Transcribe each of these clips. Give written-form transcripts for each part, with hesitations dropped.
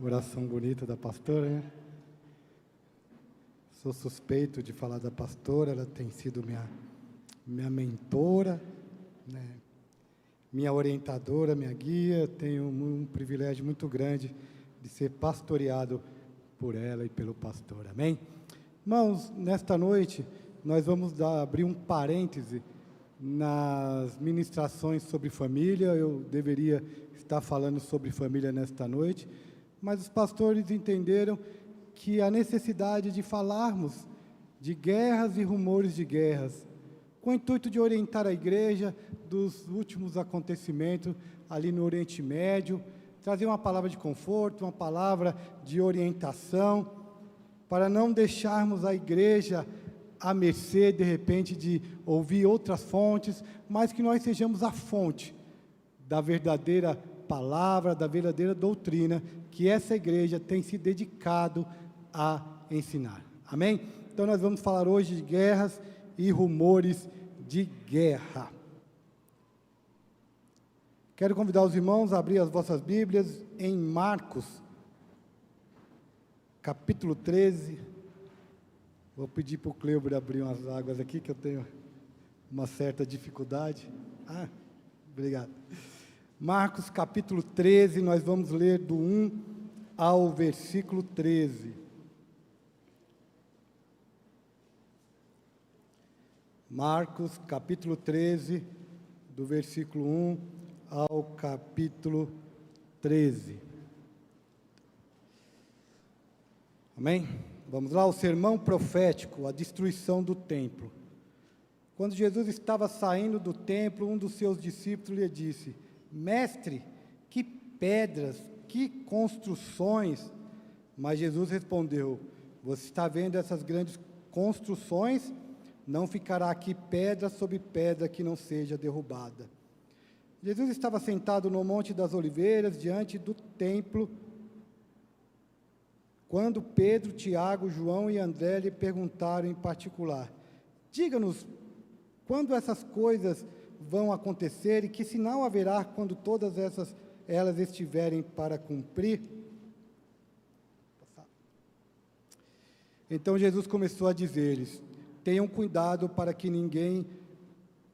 Oração bonita da pastora, né? Sou suspeito de falar da pastora, ela tem sido minha mentora, né? Minha orientadora, minha guia. Tenho um privilégio muito grande de ser pastoreado por ela e pelo pastor, amém? Irmãos, nesta noite, nós vamos abrir um parêntese nas ministrações sobre família. Eu deveria estar falando sobre família nesta noite, mas os pastores entenderam que a necessidade de falarmos de guerras e rumores de guerras, com o intuito de orientar a igreja dos últimos acontecimentos ali no Oriente Médio, trazer uma palavra de conforto, uma palavra de orientação, para não deixarmos a igreja à mercê, de repente, de ouvir outras fontes, mas que nós sejamos a fonte da verdadeira palavra, da verdadeira doutrina, que essa igreja tem se dedicado a ensinar. Amém? Então nós vamos falar hoje de guerras e rumores de guerra. Quero convidar os irmãos a abrir as vossas Bíblias em Marcos, capítulo 13. Vou pedir para o Cleber abrir umas águas aqui, que eu tenho uma certa dificuldade. Obrigado. Marcos, capítulo 13, nós vamos ler do 1 ao versículo 13. Marcos, capítulo 13, do versículo 1 ao capítulo 13. Amém? Vamos lá, o sermão profético, a destruição do templo. Quando Jesus estava saindo do templo, um dos seus discípulos lhe disse: Mestre, que pedras, que construções! Mas Jesus respondeu: Você está vendo essas grandes construções? Não ficará aqui pedra sobre pedra que não seja derrubada. Jesus estava sentado no Monte das Oliveiras, diante do templo, quando Pedro, Tiago, João e André lhe perguntaram em particular: Diga-nos, quando essas coisas vão acontecer e que sinal haverá quando todas elas estiverem para cumprir? Então Jesus começou a dizer-lhes: Tenham cuidado para que ninguém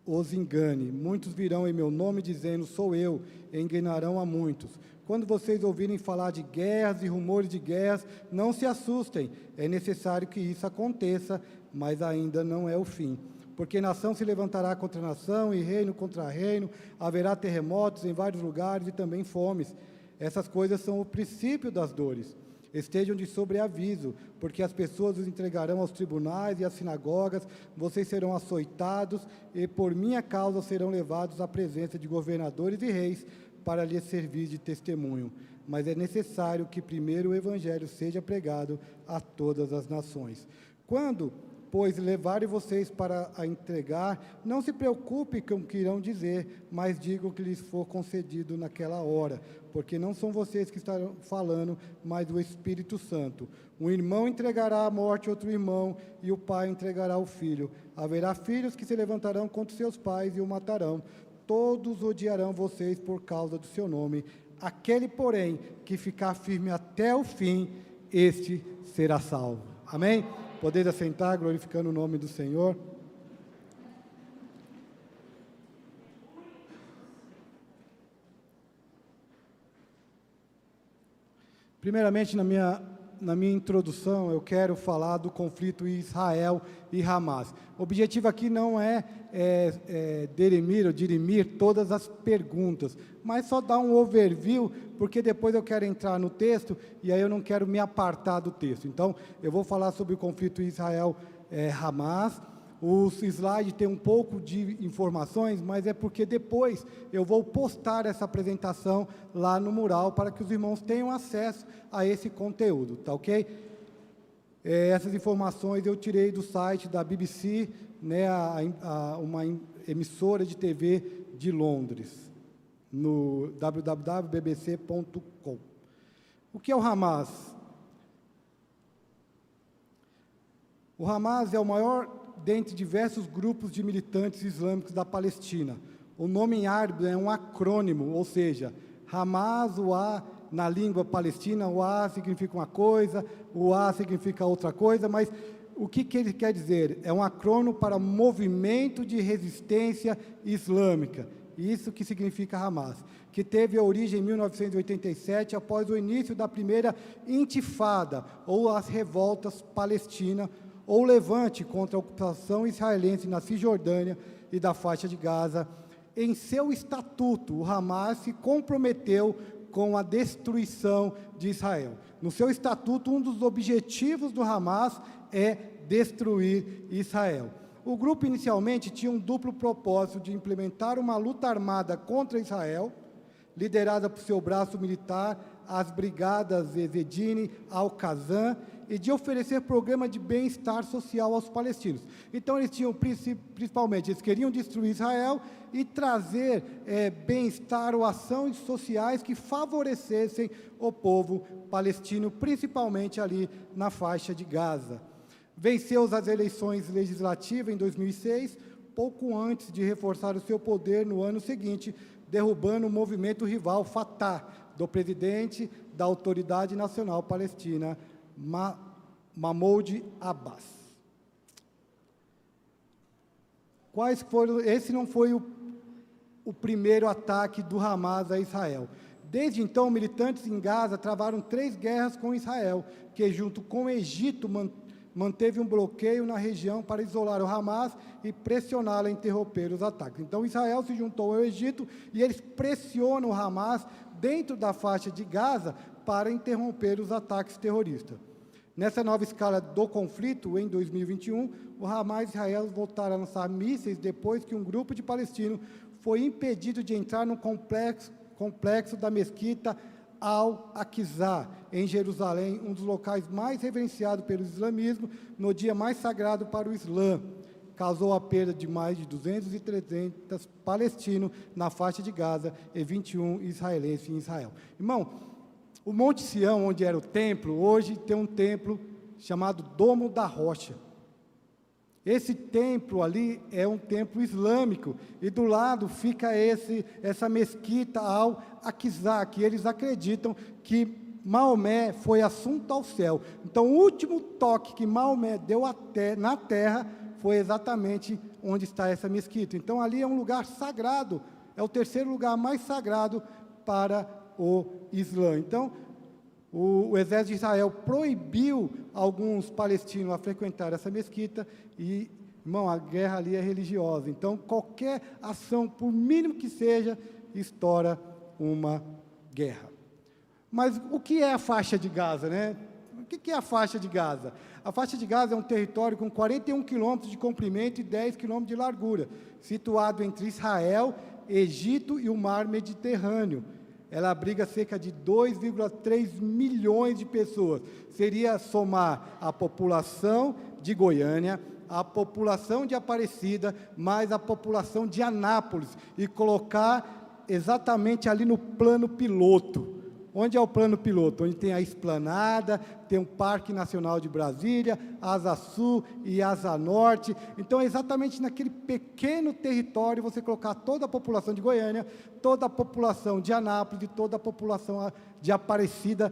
os engane. Muitos virão em meu nome dizendo: Sou eu, e enganarão a muitos. Quando vocês ouvirem falar de guerras e rumores de guerras, não se assustem. É necessário que isso aconteça, mas ainda não é o fim. Porque nação se levantará contra nação e reino contra reino, haverá terremotos em vários lugares e também fomes. Essas coisas são o princípio das dores. Estejam de sobreaviso, porque as pessoas os entregarão aos tribunais e às sinagogas, vocês serão açoitados e por minha causa serão levados à presença de governadores e reis para lhes servir de testemunho. Mas é necessário que primeiro o evangelho seja pregado a todas as nações. Quando, pois, levarem vocês para a entregar, não se preocupe com o que irão dizer, mas digam o que lhes for concedido naquela hora, porque não são vocês que estarão falando, mas o Espírito Santo. Um irmão entregará à morte outro irmão, e o pai entregará o filho. Haverá filhos que se levantarão contra seus pais e o matarão. Todos odiarão vocês por causa do seu nome. Aquele, porém, que ficar firme até o fim, este será salvo. Amém? Podeis assentar, glorificando o nome do Senhor. Primeiramente, na minha introdução, eu quero falar do conflito Israel e Hamas. O objetivo aqui não é dirimir todas as perguntas, mas só dar um overview, porque depois eu quero entrar no texto, e aí eu não quero me apartar do texto. Então, eu vou falar sobre o conflito Israel-Hamas. Os slides têm um pouco de informações, mas é porque depois eu vou postar essa apresentação lá no mural, para que os irmãos tenham acesso a esse conteúdo, tá ok? Essas informações eu tirei do site da BBC, né, uma emissora de TV de Londres, no www.bbc.com. O que é o Hamas? O Hamas é o maior dentre diversos grupos de militantes islâmicos da Palestina. O nome em árabe é um acrônimo, ou seja, Hamas wa na língua palestina, o A significa uma coisa, o A significa outra coisa, mas o que ele quer dizer? É um acrônimo para Movimento de Resistência Islâmica, isso que significa Hamas, que teve origem em 1987, após o início da primeira intifada, ou as revoltas palestinas, ou levante contra a ocupação israelense na Cisjordânia e da faixa de Gaza. Em seu estatuto, o Hamas se comprometeu com a destruição de Israel. No seu estatuto, um dos objetivos do Hamas é destruir Israel. O grupo inicialmente tinha um duplo propósito de implementar uma luta armada contra Israel, liderada por seu braço militar, as brigadas Ezedine, Al-Qassam, e de oferecer programa de bem-estar social aos palestinos. Então, eles tinham, principalmente, eles queriam destruir Israel e trazer bem-estar ou ações sociais que favorecessem o povo palestino, principalmente ali na faixa de Gaza. Venceu as eleições legislativas em 2006, pouco antes de reforçar o seu poder no ano seguinte, derrubando o movimento rival Fatah, do presidente da Autoridade Nacional Palestina, Mahmoud Abbas. Esse não foi o primeiro ataque do Hamas a Israel. Desde então, militantes em Gaza travaram 3 guerras com Israel, que junto com o Egito manteve um bloqueio na região para isolar o Hamas e pressioná-lo a interromper os ataques. Então, Israel se juntou ao Egito e eles pressionam o Hamas dentro da faixa de Gaza para interromper os ataques terroristas. Nessa nova escala do conflito, em 2021, o Hamas e Israel voltaram a lançar mísseis depois que um grupo de palestinos foi impedido de entrar no complexo da mesquita Al-Aqsa, em Jerusalém, um dos locais mais reverenciados pelo islamismo, no dia mais sagrado para o Islã. Causou a perda de mais de 200 e 300 palestinos na faixa de Gaza e 21 israelenses em Israel. Irmão, o Monte Sião, onde era o templo, hoje tem um templo chamado Domo da Rocha. Esse templo ali é um templo islâmico, e do lado fica essa mesquita Al-Aqsa, que eles acreditam que Maomé foi assunto ao céu. Então, o último toque que Maomé deu na terra foi exatamente onde está essa mesquita. Então, ali é um lugar sagrado, é o terceiro lugar mais sagrado para o Islã. Então, o exército de Israel proibiu alguns palestinos a frequentar essa mesquita e, irmão, a guerra ali é religiosa. Então, qualquer ação, por mínimo que seja, estoura uma guerra. Mas o que é a faixa de Gaza, né? O que é a faixa de Gaza? A faixa de Gaza é um território com 41 quilômetros de comprimento e 10 quilômetros de largura, situado entre Israel, Egito e o mar Mediterrâneo. Ela abriga cerca de 2,3 milhões de pessoas. Seria somar a população de Goiânia, a população de Aparecida, mais a população de Anápolis, e colocar exatamente ali no plano piloto. Onde é o plano piloto? Onde tem a Esplanada, tem o Parque Nacional de Brasília, Asa Sul e Asa Norte. Então, exatamente naquele pequeno território, você colocar toda a população de Goiânia, toda a população de Anápolis e toda a população de Aparecida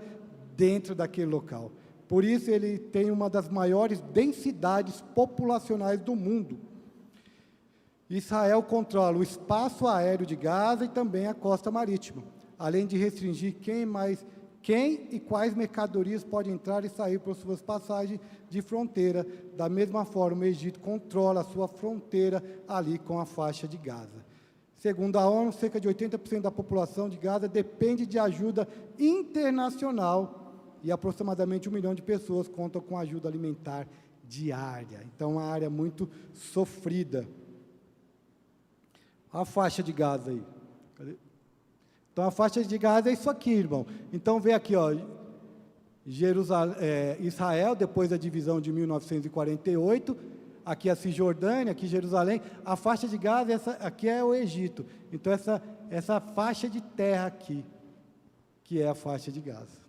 dentro daquele local. Por isso, ele tem uma das maiores densidades populacionais do mundo. Israel controla o espaço aéreo de Gaza e também a costa marítima, além de restringir quem e quais mercadorias podem entrar e sair por suas passagens de fronteira. Da mesma forma, o Egito controla a sua fronteira ali com a faixa de Gaza. Segundo a ONU, cerca de 80% da população de Gaza depende de ajuda internacional e aproximadamente 1 milhão de pessoas contam com ajuda alimentar diária. Então, uma área muito sofrida. A faixa de Gaza aí. Cadê? Então, a faixa de Gaza é isso aqui, irmão. Então, vê aqui, ó, Israel, depois da divisão de 1948, aqui a Cisjordânia, aqui Jerusalém. A faixa de Gaza, aqui é o Egito. Então, essa faixa de terra aqui, que é a faixa de Gaza.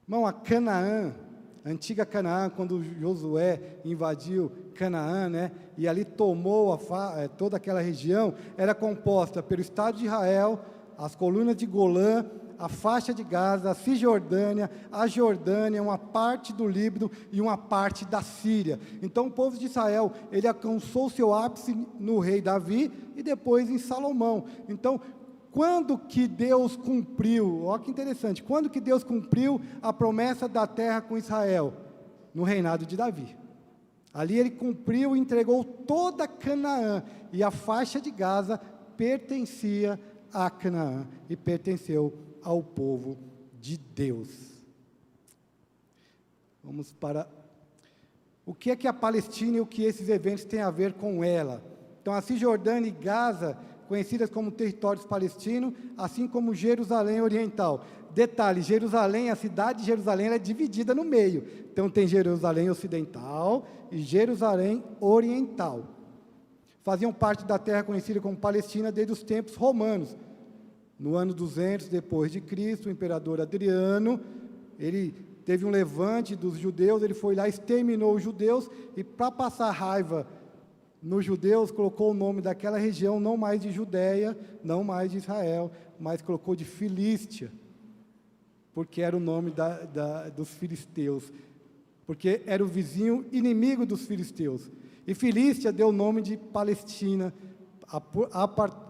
Irmão, a Canaã, a antiga Canaã, quando Josué invadiu Canaã, né, e ali tomou toda aquela região, era composta pelo Estado de Israel, as colunas de Golã, a faixa de Gaza, a Cisjordânia, a Jordânia, uma parte do Líbano e uma parte da Síria. Então o povo de Israel, ele alcançou seu ápice no rei Davi e depois em Salomão. Então, quando que Deus cumpriu, olha que interessante, quando que Deus cumpriu a promessa da terra com Israel? No reinado de Davi. Ali ele cumpriu e entregou toda Canaã, e a faixa de Gaza pertencia a Canaã e pertenceu ao povo de Deus. Vamos para o que é que a Palestina e o que esses eventos têm a ver com ela. Então, a Cisjordânia e Gaza, conhecidas como territórios palestinos, assim como Jerusalém Oriental. Detalhe, Jerusalém, a cidade de Jerusalém, ela é dividida no meio. Então tem Jerusalém Ocidental e Jerusalém Oriental. Faziam parte da terra conhecida como Palestina desde os tempos romanos. No ano 200 depois de Cristo, o imperador Adriano, ele teve um levante dos judeus, ele foi lá, exterminou os judeus, e para passar raiva nos judeus, colocou o nome daquela região, não mais de Judéia, não mais de Israel, mas colocou de Filístia, porque era o nome dos filisteus, porque era o vizinho inimigo dos filisteus. E Filístia deu o nome de Palestina,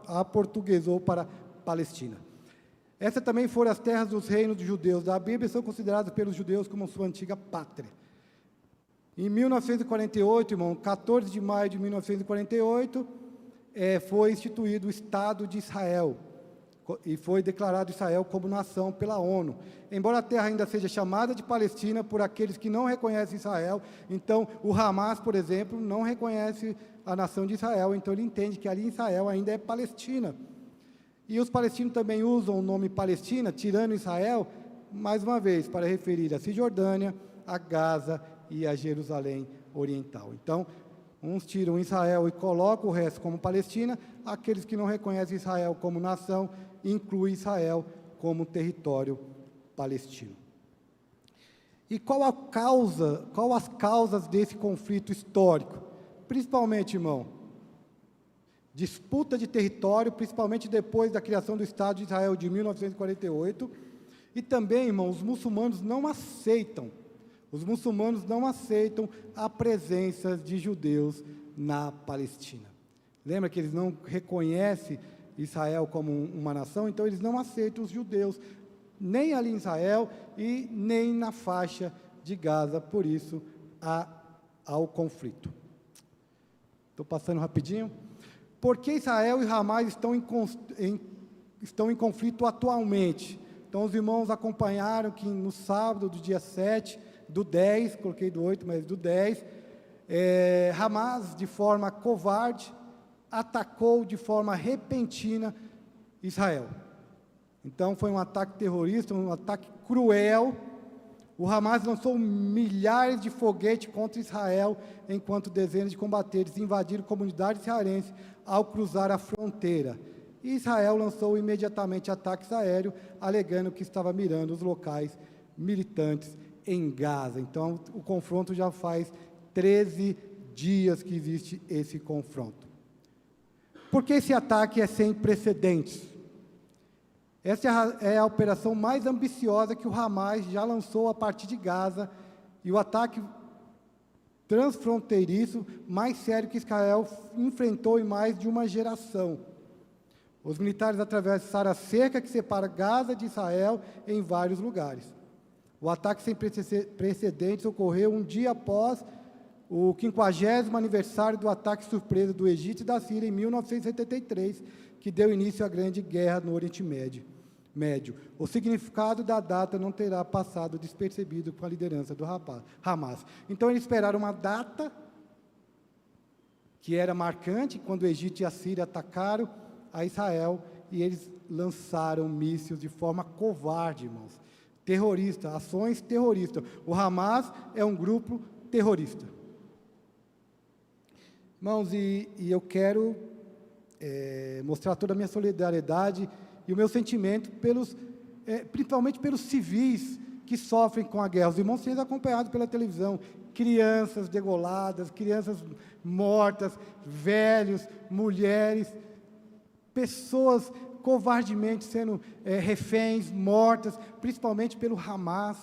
aportuguesou para Palestina. Essas também foram as terras dos reinos dos judeus da Bíblia, e são consideradas pelos judeus como sua antiga pátria. Em 1948, irmão, 14 de maio de 1948, foi instituído o Estado de Israel, e foi declarado Israel como nação pela ONU. Embora a terra ainda seja chamada de Palestina por aqueles que não reconhecem Israel, então o Hamas, por exemplo, não reconhece a nação de Israel, então ele entende que ali em Israel ainda é Palestina. E os palestinos também usam o nome Palestina, tirando Israel, mais uma vez, para referir a Cisjordânia, a Gaza e a Jerusalém Oriental. Então, uns tiram Israel e colocam o resto como Palestina, aqueles que não reconhecem Israel como nação, incluem Israel como território palestino. E qual as causas desse conflito histórico? Principalmente, irmão, disputa de território, principalmente depois da criação do Estado de Israel de 1948, e também, irmão, os muçulmanos não aceitam a presença de judeus na Palestina. Lembra que eles não reconhecem Israel como uma nação, então eles não aceitam os judeus, nem ali em Israel e nem na faixa de Gaza, por isso há o conflito. Estou passando rapidinho. Por que Israel e Hamas estão em conflito atualmente? Então, os irmãos acompanharam que no sábado do dia 7, do 10, coloquei do 8, mas do 10, Hamas, de forma covarde, atacou de forma repentina Israel. Então, foi um ataque terrorista, um ataque cruel. O Hamas lançou milhares de foguetes contra Israel, enquanto dezenas de combatentes invadiram comunidades israelenses ao cruzar a fronteira. E Israel lançou imediatamente ataques aéreos, alegando que estava mirando os locais militantes em Gaza. Então, o confronto já faz 13 dias que existe esse confronto. Por que esse ataque é sem precedentes? Essa é a operação mais ambiciosa que o Hamas já lançou a partir de Gaza, e o ataque transfronteiriço mais sério que Israel enfrentou em mais de uma geração. Os militares atravessaram a cerca que separa Gaza de Israel em vários lugares. O ataque sem precedentes ocorreu um dia após o 50º aniversário do ataque surpresa do Egito e da Síria em 1973, que deu início à Grande Guerra no Oriente Médio. O significado da data não terá passado despercebido com a liderança do Hamas. Então, eles esperaram uma data que era marcante, quando o Egito e a Síria atacaram a Israel, e eles lançaram mísseis de forma covarde, irmãos. Terrorista, ações terroristas. O Hamas é um grupo terrorista. Irmãos, e eu quero mostrar toda a minha solidariedade e o meu sentimento principalmente pelos civis que sofrem com a guerra. Os irmãos têm acompanhado pela televisão, crianças degoladas, crianças mortas, velhos, mulheres, pessoas covardemente sendo reféns, mortas, principalmente pelo Hamas.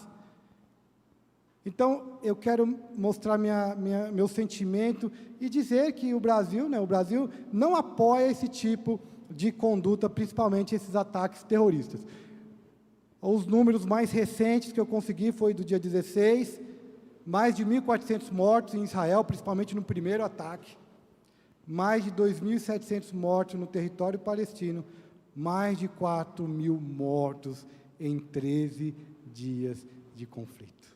Então, eu quero mostrar meu sentimento e dizer que o Brasil não apoia esse tipo de conduta, principalmente esses ataques terroristas. Os números mais recentes que eu consegui foi do dia 16, mais de 1.400 mortos em Israel, principalmente no primeiro ataque, mais de 2.700 mortos no território palestino, mais de 4.000 mortos em 13 dias de conflito.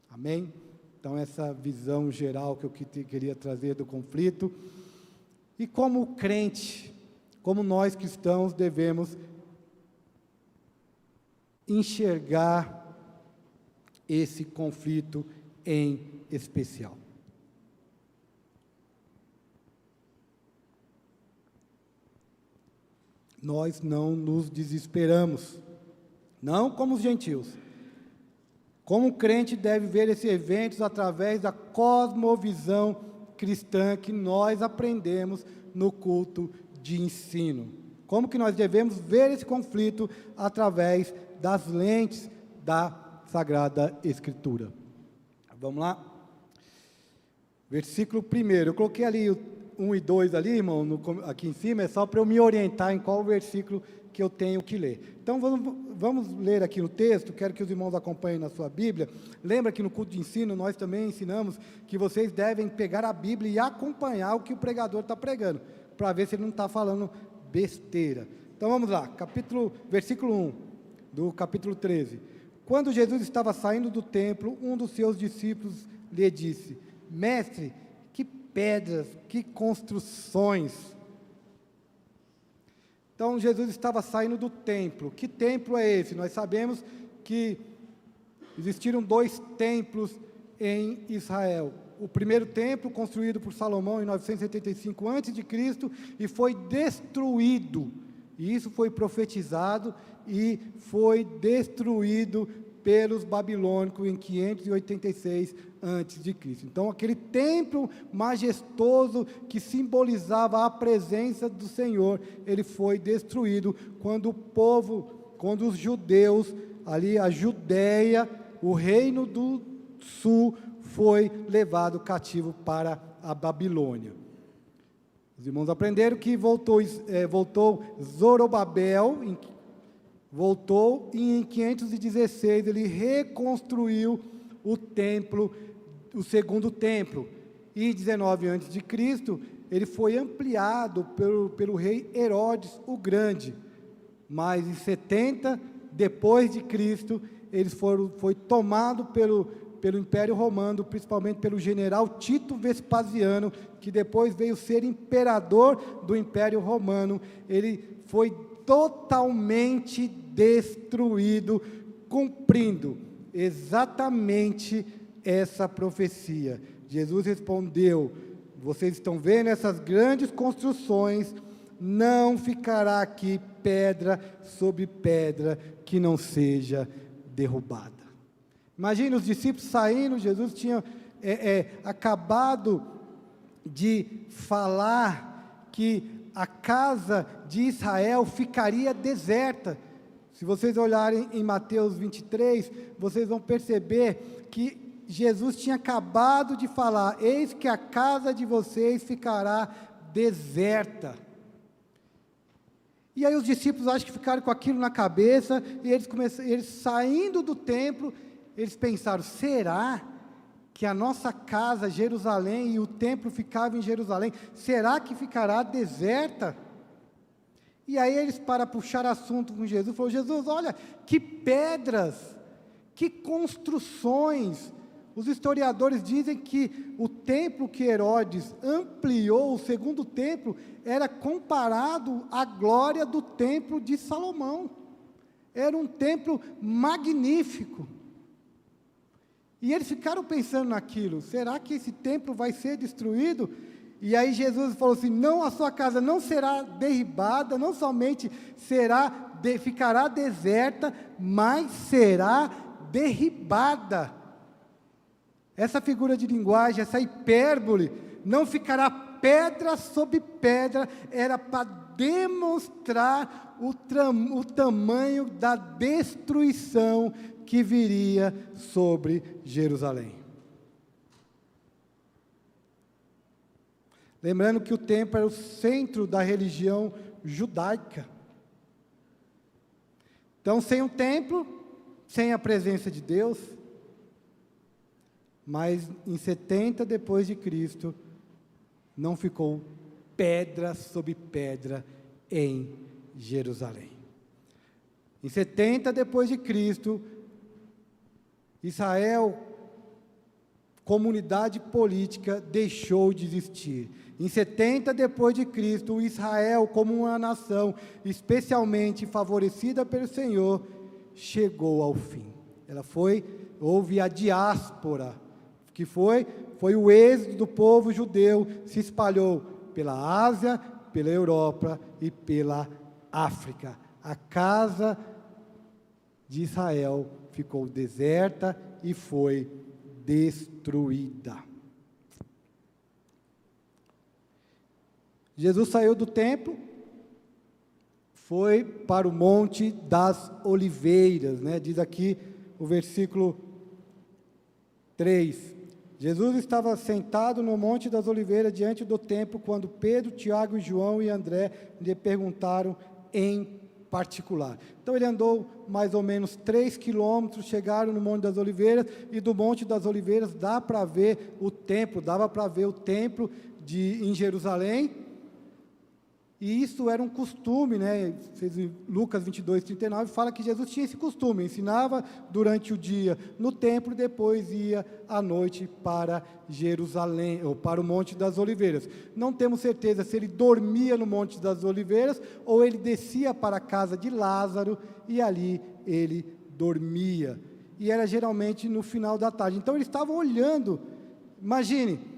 Amém? Então, essa visão geral que eu queria trazer do conflito. E como crente, como nós cristãos devemos enxergar esse conflito em especial. Nós não nos desesperamos, não como os gentios. Como crente deve ver esses eventos através da cosmovisão cristã que nós aprendemos no culto de ensino. Como que nós devemos ver esse conflito através das lentes da Sagrada Escritura. Vamos lá? Versículo 1, eu coloquei ali o 1 e 2 ali, irmão, aqui em cima, é só para eu me orientar em qual versículo que eu tenho que ler. Então, vamos ler aqui no texto, quero que os irmãos acompanhem na sua Bíblia. Lembra que no culto de ensino, nós também ensinamos que vocês devem pegar a Bíblia e acompanhar o que o pregador está pregando, para ver se ele não está falando besteira. Então, vamos lá, versículo 1, do capítulo 13. Quando Jesus estava saindo do templo, um dos seus discípulos lhe disse: Mestre, que pedras, que construções. Então, Jesus estava saindo do templo. Que templo é esse? Nós sabemos que existiram 2 templos em Israel. O primeiro templo, construído por Salomão em 975 a.C., e foi destruído. E isso foi profetizado e foi destruído pelos babilônicos em 586 a.C. Então, aquele templo majestoso que simbolizava a presença do Senhor, ele foi destruído quando os judeus, ali a Judéia, o reino do sul, foi levado cativo para a Babilônia. Os irmãos aprenderam que voltou Zorobabel, voltou e em 516 ele reconstruiu o templo, o segundo templo. E em 19 a.C., ele foi ampliado pelo rei Herodes o Grande. Mas em 70 depois de Cristo, foi tomado pelo Império Romano, principalmente pelo general Tito Vespasiano, que depois veio ser imperador do Império Romano. Ele foi totalmente destruído, cumprindo exatamente essa profecia. Jesus respondeu: vocês estão vendo essas grandes construções, não ficará aqui pedra sobre pedra que não seja derrubada. Imagina os discípulos saindo, Jesus tinha acabado de falar que a casa de Israel ficaria deserta. Se vocês olharem em Mateus 23, vocês vão perceber que Jesus tinha acabado de falar: eis que a casa de vocês ficará deserta. E aí os discípulos acho que ficaram com aquilo na cabeça, e eles saindo do templo, eles pensaram: será que a nossa casa, Jerusalém, e o templo ficava em Jerusalém, será que ficará deserta? E aí eles, para puxar assunto com Jesus, falaram: Jesus, olha, que pedras, que construções. Os historiadores dizem que o templo que Herodes ampliou, o segundo templo, era comparado à glória do templo de Salomão. Era um templo magnífico. E eles ficaram pensando naquilo: será que esse templo vai ser destruído? E aí Jesus falou assim: não, a sua casa não será derribada, não somente ficará deserta, mas será derribada. Essa figura de linguagem, essa hipérbole, não ficará pedra sobre pedra, era para demonstrar o tamanho da destruição que viria sobre Jerusalém. Lembrando que o templo era o centro da religião judaica. Então, sem o templo, sem a presença de Deus, mas em 70 depois de Cristo, não ficou pedra sobre pedra em Jerusalém. Em 70 depois de Cristo, Israel, comunidade política, deixou de existir. Em 70 depois de Cristo, Israel, como uma nação especialmente favorecida pelo Senhor, chegou ao fim. Houve a diáspora, que foi o êxodo do povo judeu, se espalhou pela Ásia, pela Europa e pela África. A casa de Israel ficou deserta e foi destruída. Jesus saiu do templo, foi para o Monte das Oliveiras, né? Diz aqui o versículo 3. Jesus estava sentado no Monte das Oliveiras diante do templo, quando Pedro, Tiago, João e André lhe perguntaram em particular. Então ele andou mais ou menos 3 quilômetros, chegaram no Monte das Oliveiras, e do Monte das Oliveiras dava para ver o templo em Jerusalém. E isso era um costume, né? Lucas 22, 39, fala que Jesus tinha esse costume, ensinava durante o dia no templo, e depois ia à noite para Jerusalém, ou para o Monte das Oliveiras. Não temos certeza se ele dormia no Monte das Oliveiras, ou ele descia para a casa de Lázaro, e ali ele dormia. E era geralmente no final da tarde. Então eles estavam olhando, imagine,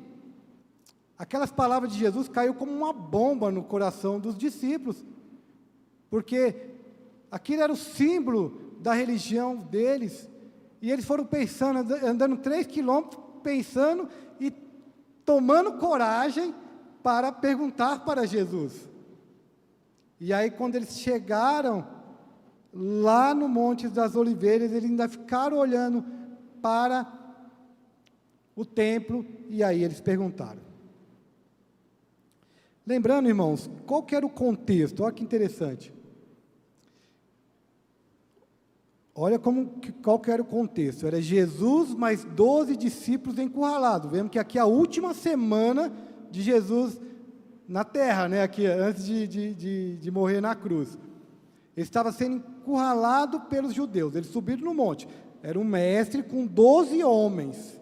aquelas palavras de Jesus caiu como uma bomba no coração dos discípulos, porque aquilo era o símbolo da religião deles, e eles foram pensando, andando 3 quilômetros, pensando e tomando coragem para perguntar para Jesus. E aí, quando eles chegaram lá no Monte das Oliveiras, eles ainda ficaram olhando para o templo, e aí eles perguntaram. Lembrando, irmãos, qual que era o contexto? Olha que interessante. Olha qual que era o contexto. Era Jesus mais 12 discípulos encurralados. Vemos que aqui é a última semana de Jesus na terra, né? Aqui, antes de morrer na cruz. Ele estava sendo encurralado pelos judeus. Eles subiram no monte. Era um mestre com 12 homens.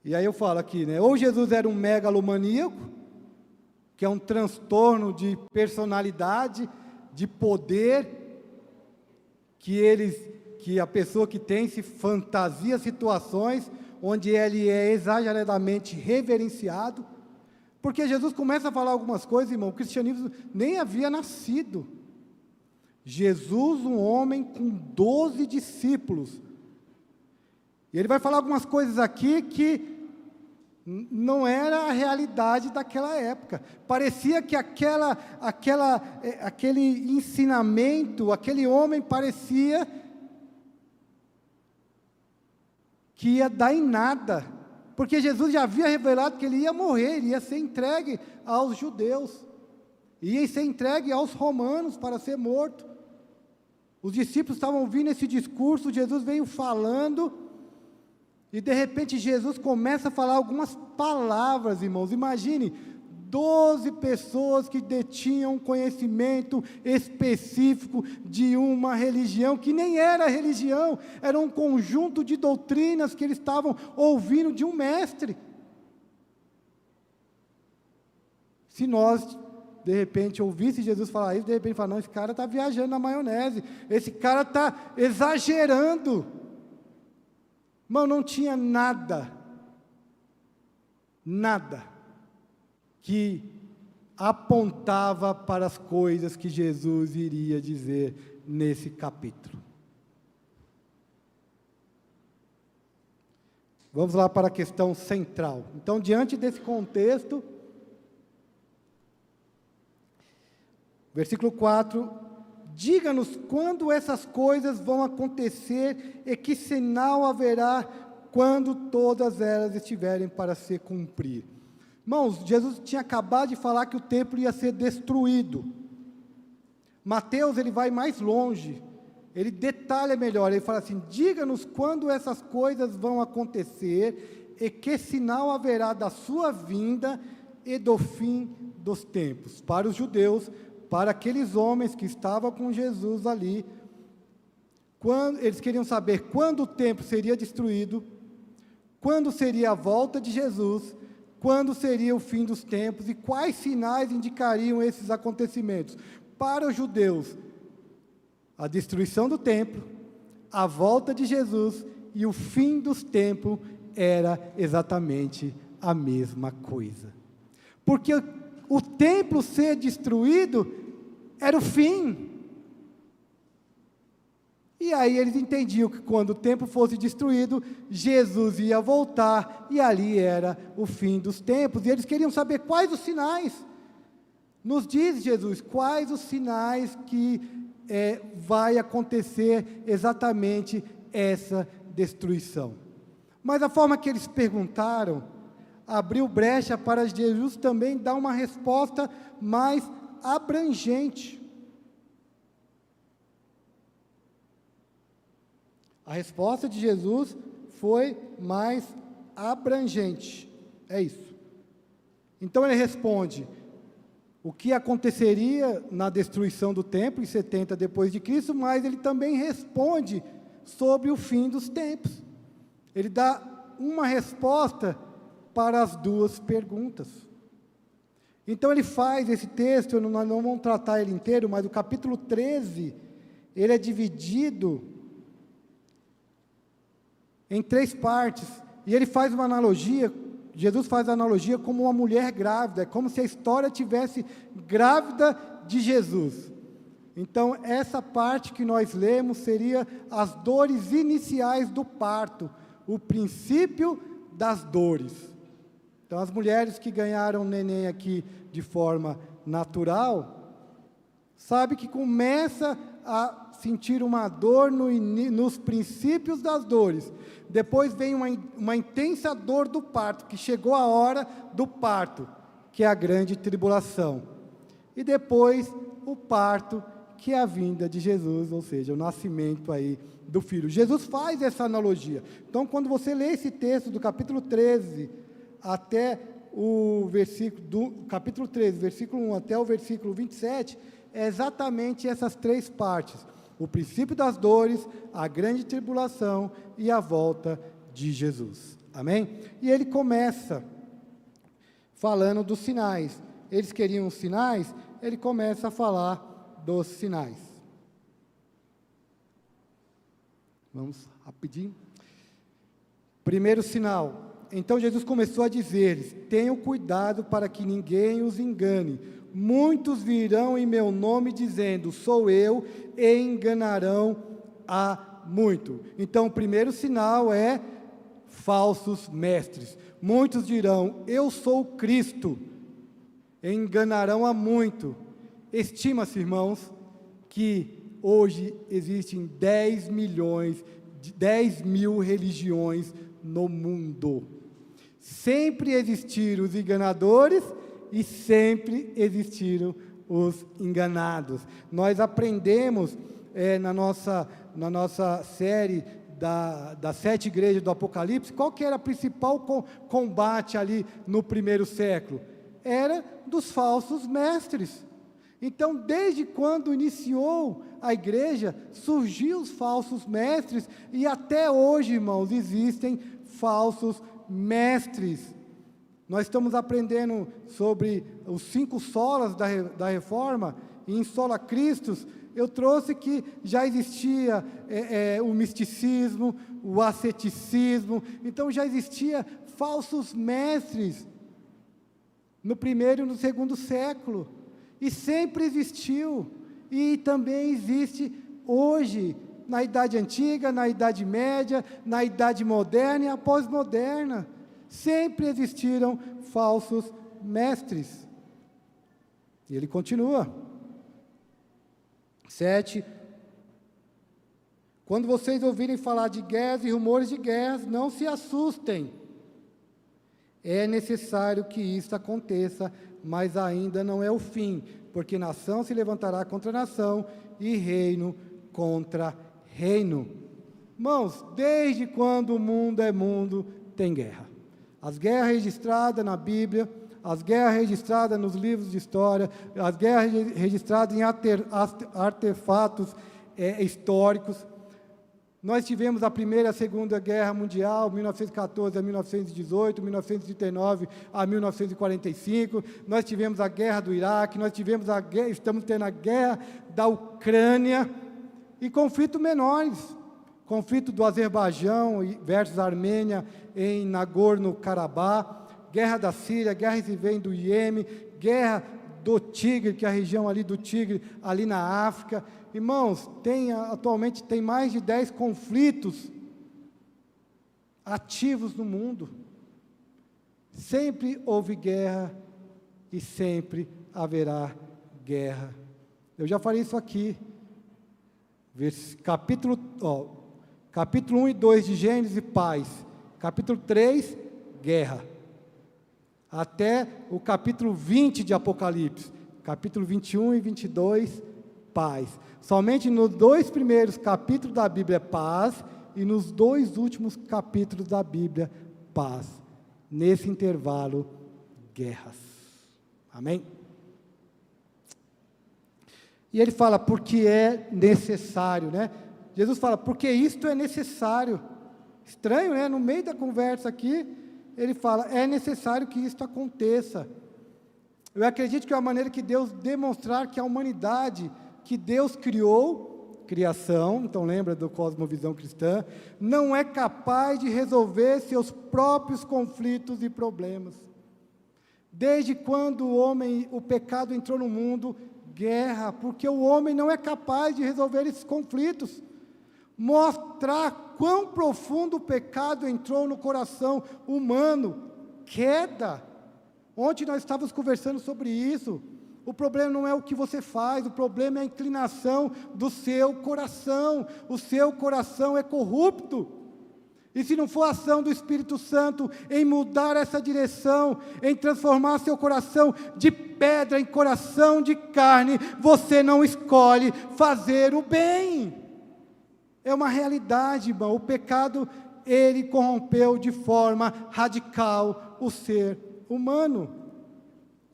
E aí eu falo aqui, né? Ou Jesus era um megalomaníaco, que é um transtorno de personalidade, de poder, que a pessoa que tem se fantasia situações onde ele é exageradamente reverenciado, porque Jesus começa a falar algumas coisas, irmão, o cristianismo nem havia nascido. Jesus, um homem com 12 discípulos, e ele vai falar algumas coisas aqui que não era a realidade daquela época. Parecia que aquele ensinamento, aquele homem parecia que ia dar em nada, porque Jesus já havia revelado que ele ia morrer, ele ia ser entregue aos judeus, ia ser entregue aos romanos para ser morto. Os discípulos estavam ouvindo esse discurso, Jesus veio falando, e de repente Jesus começa a falar algumas palavras, irmãos. Imagine, 12 pessoas que detinham conhecimento específico de uma religião, que nem era religião, era um conjunto de doutrinas que eles estavam ouvindo de um mestre. Se nós, de repente, ouvisse Jesus falar isso, de repente falar, não, esse cara está viajando na maionese, esse cara está exagerando. Irmão, não tinha nada que apontava para as coisas que Jesus iria dizer nesse capítulo. Vamos lá para a questão central. Então, diante desse contexto, Versículo 4, diga-nos quando essas coisas vão acontecer e que sinal haverá quando todas elas estiverem para se cumprir. Irmãos, Jesus tinha acabado de falar que o templo ia ser destruído. Mateus, ele vai mais longe, ele detalha melhor, ele fala assim, diga-nos quando essas coisas vão acontecer e que sinal haverá da sua vinda e do fim dos tempos. Para os judeus, para aqueles homens que estavam com Jesus ali, eles queriam saber quando o templo seria destruído, quando seria a volta de Jesus, quando seria o fim dos tempos e quais sinais indicariam esses acontecimentos. Para os judeus, a destruição do templo, a volta de Jesus e o fim dos tempos era exatamente a mesma coisa. Porque o templo ser destruído era o fim. E aí eles entendiam que quando o templo fosse destruído, Jesus ia voltar, e ali era o fim dos tempos. E eles queriam saber quais os sinais. Nos diz Jesus, quais os sinais que vai acontecer exatamente essa destruição. Mas a forma que eles perguntaram, abriu brecha para Jesus também dar uma resposta mais abrangente. A resposta de Jesus foi mais abrangente. É isso. Então ele responde o que aconteceria na destruição do templo em 70 depois de Cristo, mas ele também responde sobre o fim dos tempos. Ele dá uma resposta para as duas perguntas. Então ele faz esse texto, nós não vamos tratar ele inteiro, mas o capítulo 13, ele é dividido em 3 partes, e ele faz uma analogia, Jesus faz a analogia como uma mulher grávida, é como se a história tivesse grávida de Jesus. Então, essa parte que nós lemos seria as dores iniciais do parto, o princípio das dores. Então, as mulheres que ganharam neném aqui de forma natural, sabe que começa a sentir uma dor nos princípios das dores. Depois vem uma intensa dor do parto, que chegou a hora do parto, que é a grande tribulação. E depois o parto, que é a vinda de Jesus, ou seja, o nascimento aí do Filho. Jesus faz essa analogia. Então, quando você lê esse texto do capítulo 13, até o versículo, do capítulo 13, versículo 1 até o versículo 27, é exatamente essas 3 partes. O princípio das dores, a grande tribulação e a volta de Jesus. Amém? E ele começa falando dos sinais. Eles queriam os sinais, ele começa a falar dos sinais. Vamos rapidinho. Primeiro sinal. Então Jesus começou a dizer-lhes: tenham cuidado para que ninguém os engane. Muitos virão em meu nome dizendo, sou eu, e enganarão a muito. Então, o primeiro sinal é falsos mestres. Muitos dirão, eu sou Cristo, e enganarão a muito. Estima-se, irmãos, que hoje existem 10 mil religiões no mundo. Sempre existiram os enganadores e sempre existiram os enganados. Nós aprendemos na nossa série das 7 igrejas do Apocalipse, qual que era o principal combate ali no primeiro século? Era dos falsos mestres. Então, desde quando iniciou a igreja, surgiu os falsos mestres, e até hoje, irmãos, existem falsos mestres. Nós estamos aprendendo sobre os 5 solas da Reforma, e em Sola Christus, eu trouxe que já existia o misticismo, o asceticismo, então já existia falsos mestres no primeiro e no segundo século, e sempre existiu, e também existe hoje, na Idade Antiga, na Idade Média, na Idade Moderna e a pós-moderna. Sempre existiram falsos mestres. E ele continua. 7. Quando vocês ouvirem falar de guerras e rumores de guerras, não se assustem. É necessário que isso aconteça, mas ainda não é o fim, porque nação se levantará contra nação e reino contra reino. Irmãos, desde quando o mundo é mundo, tem guerra. As guerras registradas na Bíblia, as guerras registradas nos livros de história, as guerras registradas em artefatos históricos. Nós tivemos a Primeira e a Segunda Guerra Mundial, 1914 a 1918, 1939 a 1945. Nós tivemos a Guerra do Iraque, estamos tendo a Guerra da Ucrânia e conflitos menores. Conflito do Azerbaijão versus Armênia em Nagorno-Karabakh, Guerra da Síria, guerra que vem do Iêmen, Guerra do Tigre, que é a região ali do Tigre, ali na África. Irmãos, atualmente tem mais de 10 conflitos ativos no mundo. Sempre houve guerra e sempre haverá guerra. Eu já falei isso aqui. Capítulo 1 e 2 de Gênesis, paz. Capítulo 3, guerra. Até o capítulo 20 de Apocalipse. Capítulo 21 e 22, paz. Somente nos 2 primeiros capítulos da Bíblia é paz, e nos 2 últimos capítulos da Bíblia, paz. Nesse intervalo, guerras. Amém? E ele fala, porque é necessário, né? Jesus fala, porque isto é necessário. Estranho, né? No meio da conversa aqui, ele fala, é necessário que isto aconteça. Eu acredito que é a maneira que Deus demonstrar que a humanidade que Deus criou, criação, então lembra do cosmovisão cristã, não é capaz de resolver seus próprios conflitos e problemas. Desde quando o pecado entrou no mundo, guerra, porque o homem não é capaz de resolver esses conflitos. Mostrar quão profundo o pecado entrou no coração humano, queda. Ontem nós estávamos conversando sobre isso. O problema não é o que você faz, o problema é a inclinação do seu coração. O seu coração é corrupto. E se não for a ação do Espírito Santo em mudar essa direção, em transformar seu coração de pedra em coração de carne, você não escolhe fazer o bem. É uma realidade, irmão. O pecado, ele corrompeu de forma radical o ser humano.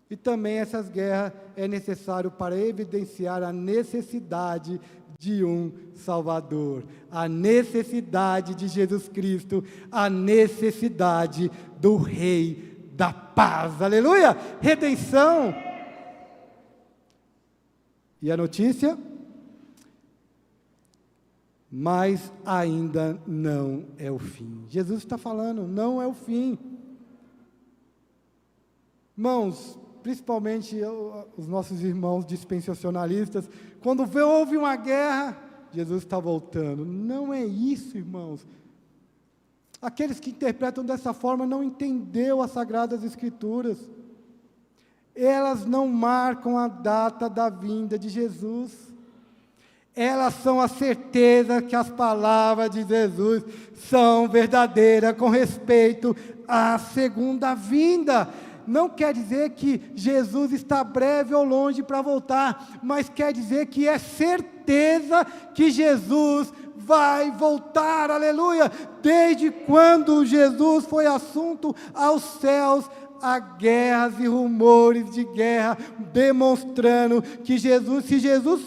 E também essas guerras é necessário para evidenciar a necessidade de um Salvador, a necessidade de Jesus Cristo, a necessidade do Rei da Paz. Aleluia! Redenção. E a notícia? Mas ainda não é o fim. Jesus está falando, não é o fim. Irmãos, principalmente os nossos irmãos dispensacionalistas, quando houve uma guerra, Jesus está voltando. Não é isso, irmãos. Aqueles que interpretam dessa forma não entenderam as Sagradas Escrituras. Elas não marcam a data da vinda de Jesus. Elas são a certeza que as palavras de Jesus são verdadeiras com respeito à segunda vinda. Não quer dizer que Jesus está breve ou longe para voltar, mas quer dizer que é certeza que Jesus vai voltar, aleluia. Desde quando Jesus foi assunto aos céus, há guerras e rumores de guerra, demonstrando que se Jesus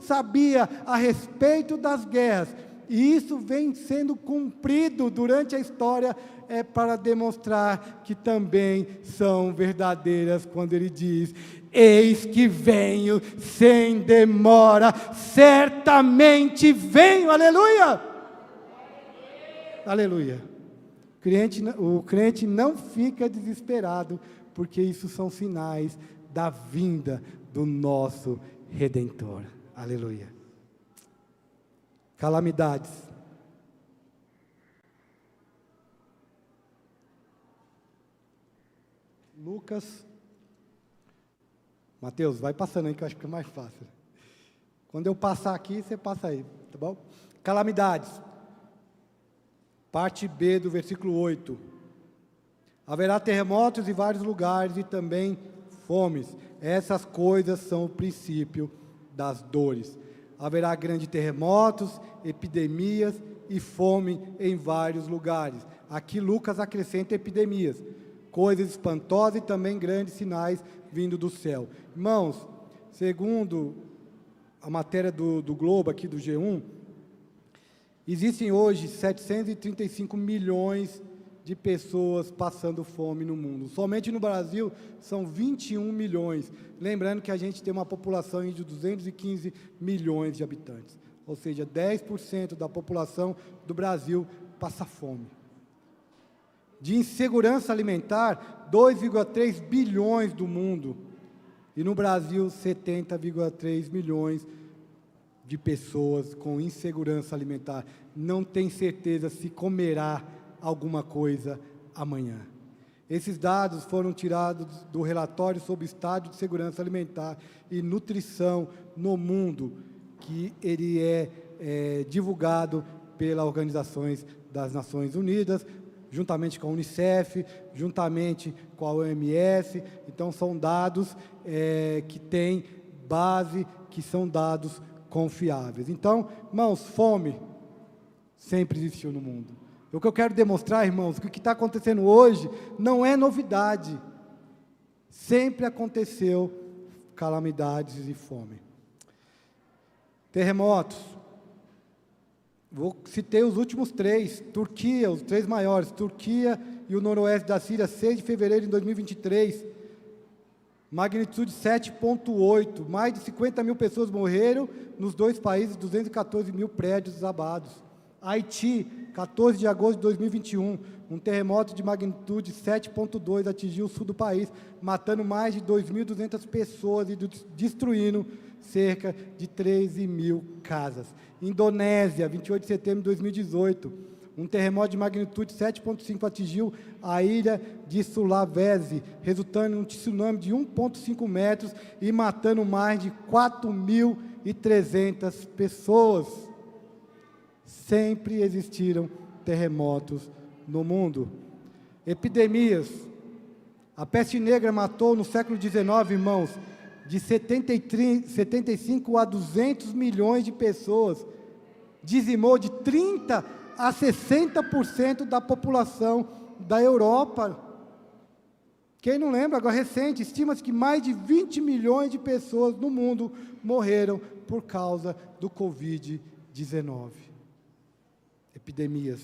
sabia a respeito das guerras, e isso vem sendo cumprido durante a história, é para demonstrar que também são verdadeiras, quando ele diz, eis que venho sem demora, certamente venho, aleluia, aleluia. O crente não fica desesperado, porque isso são sinais da vinda do nosso Redentor, aleluia. Calamidades. Lucas, Mateus, vai passando aí que eu acho que é mais fácil. Quando eu passar aqui, você passa aí, tá bom? Calamidades. Parte B do versículo 8. Haverá terremotos em vários lugares e também fomes. Essas coisas são o princípio das dores. Haverá grandes terremotos, epidemias e fome em vários lugares. Aqui Lucas acrescenta epidemias, coisas espantosas e também grandes sinais vindo do céu. Irmãos, segundo a matéria do Globo, aqui do G1, existem hoje 735 milhões de pessoas passando fome no mundo. Somente no Brasil são 21 milhões. Lembrando que a gente tem uma população de 215 milhões de habitantes. Ou seja, 10% da população do Brasil passa fome. De insegurança alimentar, 2,3 bilhões do mundo. E no Brasil, 70,3 milhões de pessoas com insegurança alimentar. Não tem certeza se comerá alguma coisa amanhã. Esses dados foram tirados do relatório sobre o estado de segurança alimentar e nutrição no mundo, que ele é divulgado pelas Organizações das Nações Unidas, juntamente com a Unicef, juntamente com a OMS. Então, são dados que têm base, que são dados confiáveis. Então, irmãos, fome sempre existiu no mundo. O que eu quero demonstrar, irmãos, que o que está acontecendo hoje não é novidade. Sempre aconteceu calamidades e fome. Terremotos. Citei os últimos três. Turquia, os três maiores. Turquia e o noroeste da Síria, 6 de fevereiro de 2023. Magnitude 7,8. Mais de 50 mil pessoas morreram nos dois países, 214 mil prédios desabados. Haiti, 14 de agosto de 2021, um terremoto de magnitude 7,2 atingiu o sul do país, matando mais de 2.200 pessoas e destruindo cerca de 13 mil casas. Indonésia, 28 de setembro de 2018, um terremoto de magnitude 7,5 atingiu a ilha de Sulawesi, resultando em um tsunami de 1,5 metros e matando mais de 4.300 pessoas. Sempre existiram terremotos no mundo. Epidemias. A peste negra matou no século XIX, irmãos, de 75 a 200 milhões de pessoas. Dizimou de 30 a 60% da população da Europa. Quem não lembra, agora recente, estima-se que mais de 20 milhões de pessoas no mundo morreram por causa do Covid-19. Epidemias.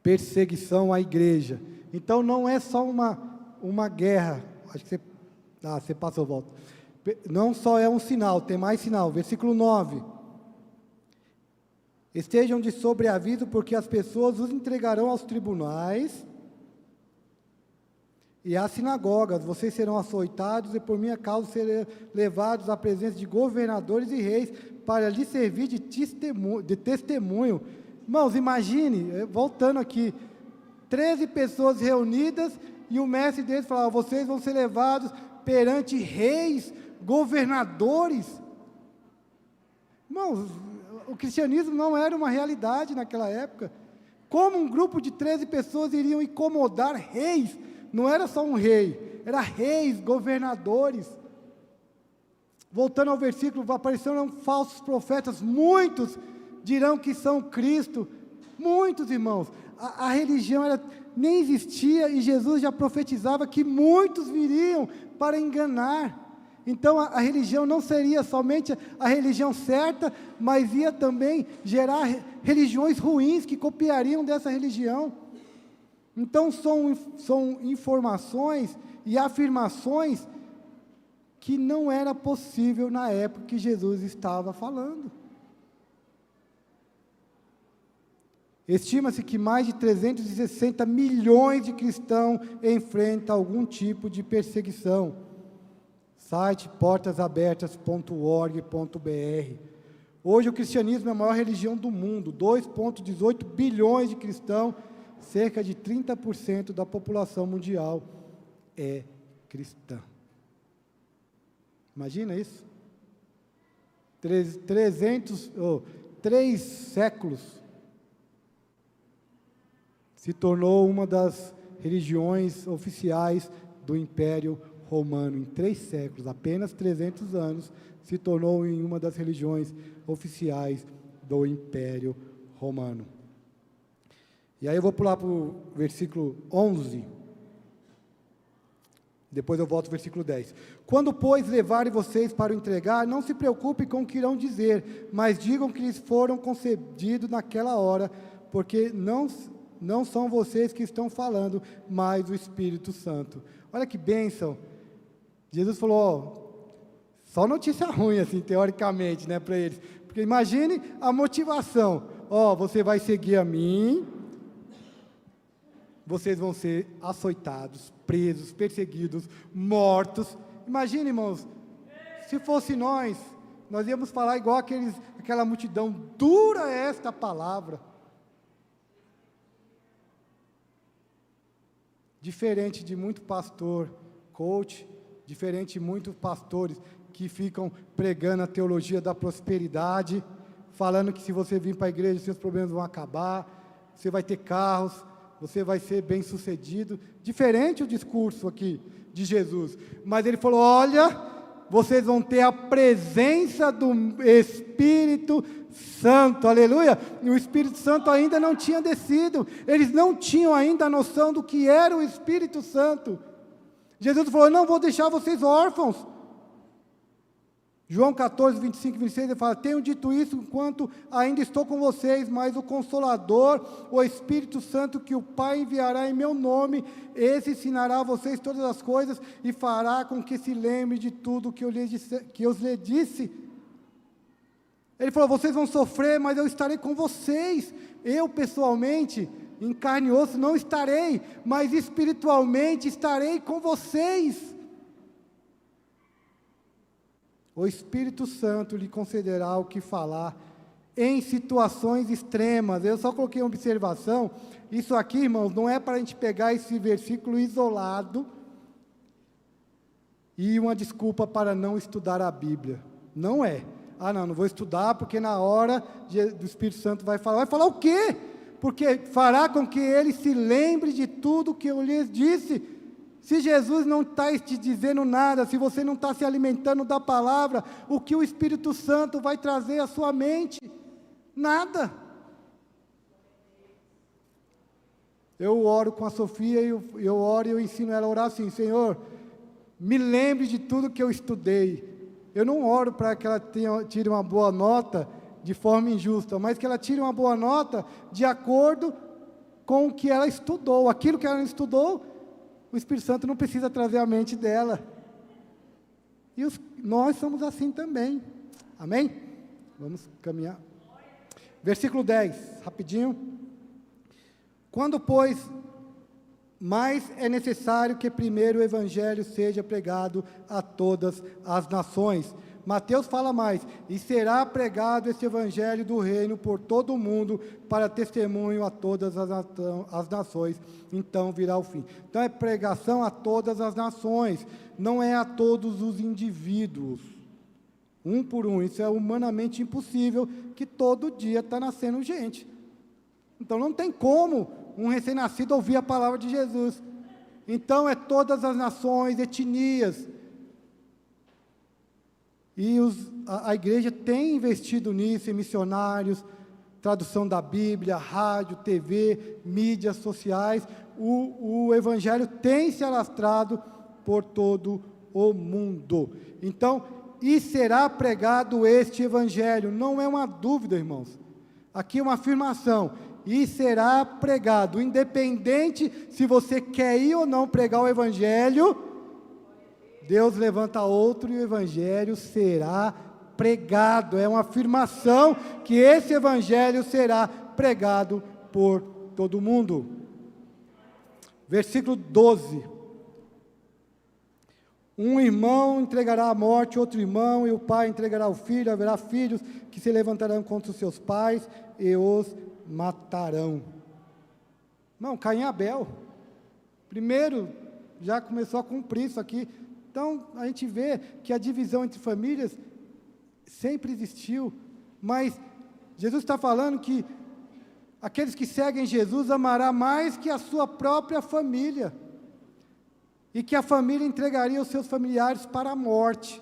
Perseguição à igreja. Então, não é só uma guerra. Acho que você passou, volta. Não só é um sinal, tem mais sinal. Versículo 9. Estejam de sobreaviso, porque as pessoas os entregarão aos tribunais e às sinagogas. Vocês serão açoitados e por minha causa serão levados à presença de governadores e reis para lhes servir de testemunho. Irmãos, imagine, voltando aqui, 13 pessoas reunidas e o mestre deles falava: vocês vão ser levados perante reis, governadores. Irmãos, o cristianismo não era uma realidade naquela época. Como um grupo de 13 pessoas iriam incomodar reis? Não era só um rei, era reis, governadores. Voltando ao versículo, apareceram falsos profetas, muitos dirão que são Cristo. Muitos, irmãos. A religião nem existia e Jesus já profetizava que muitos viriam para enganar. Então a religião não seria somente a religião certa, mas ia também gerar religiões ruins que copiariam dessa religião. Então são informações e afirmações que não era possível na época que Jesus estava falando. Estima-se que mais de 360 milhões de cristãos enfrentam algum tipo de perseguição. Site portasabertas.org.br. Hoje o cristianismo é a maior religião do mundo, 2,18 bilhões de cristãos, cerca de 30% da população mundial é cristã. Imagina isso. 3 séculos se tornou uma das religiões oficiais do Império Romano. Em 3 séculos, apenas 300 anos, se tornou em uma das religiões oficiais do Império Romano. E aí eu vou pular para o versículo 11. Depois eu volto ao versículo 10. Quando, pois, levarem vocês para o entregar, não se preocupe com o que irão dizer, mas digam que lhes foram concedidos naquela hora, porque não são vocês que estão falando, mas o Espírito Santo. Olha que bênção. Jesus falou, só notícia ruim, assim, teoricamente, né, para eles. Porque imagine a motivação. Você vai seguir a mim, vocês vão ser açoitados, presos, perseguidos, mortos. Imagine, irmãos, se fosse nós íamos falar igual aquela multidão, dura esta palavra. Diferente de muito pastor, coach, diferente de muitos pastores que ficam pregando a teologia da prosperidade, falando que se você vir para a igreja, seus problemas vão acabar, você vai ter carros, você vai ser bem sucedido. Diferente o discurso aqui de Jesus, mas ele falou, olha, vocês vão ter a presença do Espírito Santo, aleluia. E o Espírito Santo ainda não tinha descido, eles não tinham ainda a noção do que era o Espírito Santo. Jesus falou, não vou deixar vocês órfãos. João 14, 25 e 26, ele fala, tenho dito isso enquanto ainda estou com vocês, mas o Consolador, o Espírito Santo, que o Pai enviará em meu nome, esse ensinará a vocês todas as coisas e fará com que se lembre de tudo que eu lhes disse. Ele falou, vocês vão sofrer, mas eu estarei com vocês. Eu, pessoalmente, em carne e osso, não estarei, mas espiritualmente estarei com vocês. O Espírito Santo lhe concederá o que falar em situações extremas. Eu só coloquei uma observação. Isso aqui, irmãos, não é para a gente pegar esse versículo isolado e uma desculpa para não estudar a Bíblia. Não é. Não vou estudar porque na hora do Espírito Santo vai falar. Vai falar o quê? Porque fará com que ele se lembre de tudo que eu lhes disse. Se Jesus não está te dizendo nada, se você não está se alimentando da palavra, o que o Espírito Santo vai trazer à sua mente? Nada. Eu oro com a Sofia, eu oro e eu ensino ela a orar assim, Senhor, me lembre de tudo que eu estudei. Eu não oro para que ela tire uma boa nota de forma injusta, mas que ela tire uma boa nota de acordo com o que ela estudou. Aquilo que ela estudou, o Espírito Santo não precisa trazer à mente dela. E nós somos assim também. Amém? Vamos caminhar. Versículo 10, rapidinho. Quando, pois, mais é necessário que primeiro o Evangelho seja pregado a todas as nações. Mateus fala mais, e será pregado esse Evangelho do reino por todo o mundo, para testemunho a todas as nações, então virá o fim. Então é pregação a todas as nações, não é a todos os indivíduos, um por um. Isso é humanamente impossível, que todo dia está nascendo gente. Então não tem como um recém-nascido ouvir a palavra de Jesus. Então é todas as nações, etnias. E a igreja tem investido nisso, em missionários, tradução da Bíblia, rádio, TV, mídias sociais. O Evangelho tem se alastrado por todo o mundo. Então, e será pregado este Evangelho? Não é uma dúvida, irmãos. Aqui é uma afirmação. E será pregado, independente se você quer ir ou não pregar o Evangelho, Deus levanta outro e o Evangelho será pregado. É uma afirmação que esse Evangelho será pregado por todo mundo. Versículo 12. Um irmão entregará à morte outro irmão, e o pai entregará ao filho. Haverá filhos que se levantarão contra os seus pais e os matarão. Não, Caim e Abel. Primeiro, já começou a cumprir isso aqui. Então, a gente vê que a divisão entre famílias sempre existiu, mas Jesus está falando que aqueles que seguem Jesus amará mais que a sua própria família, e que a família entregaria os seus familiares para a morte.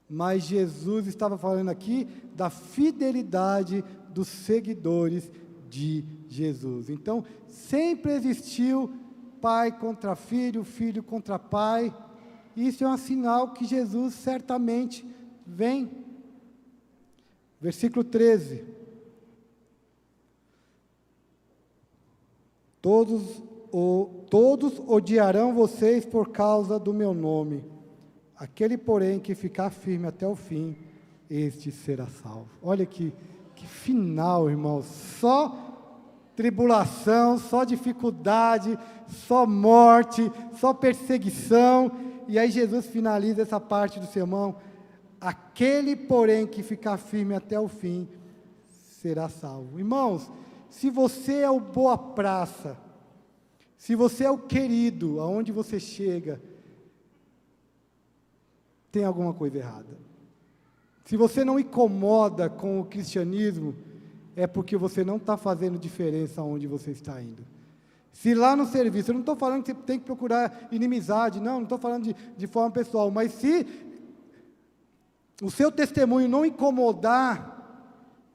Mas Jesus estava falando aqui da fidelidade dos seguidores de Jesus. Então, sempre existiu pai contra filho, filho contra pai. Isso é um sinal que Jesus certamente vem. Versículo 13. Todos odiarão vocês por causa do meu nome. Aquele, porém, que ficar firme até o fim, este será salvo. Olha que final, irmãos. Só tribulação, só dificuldade, só morte, só perseguição. E aí Jesus finaliza essa parte do sermão. Aquele, porém, que ficar firme até o fim, será salvo. Irmãos, se você é o boa praça, se você é o querido, aonde você chega, tem alguma coisa errada. Se você não incomoda com o cristianismo, é porque você não está fazendo diferença aonde você está indo. Se lá no serviço, eu não estou falando que você tem que procurar inimizade, não estou falando de forma pessoal, mas se o seu testemunho não incomodar,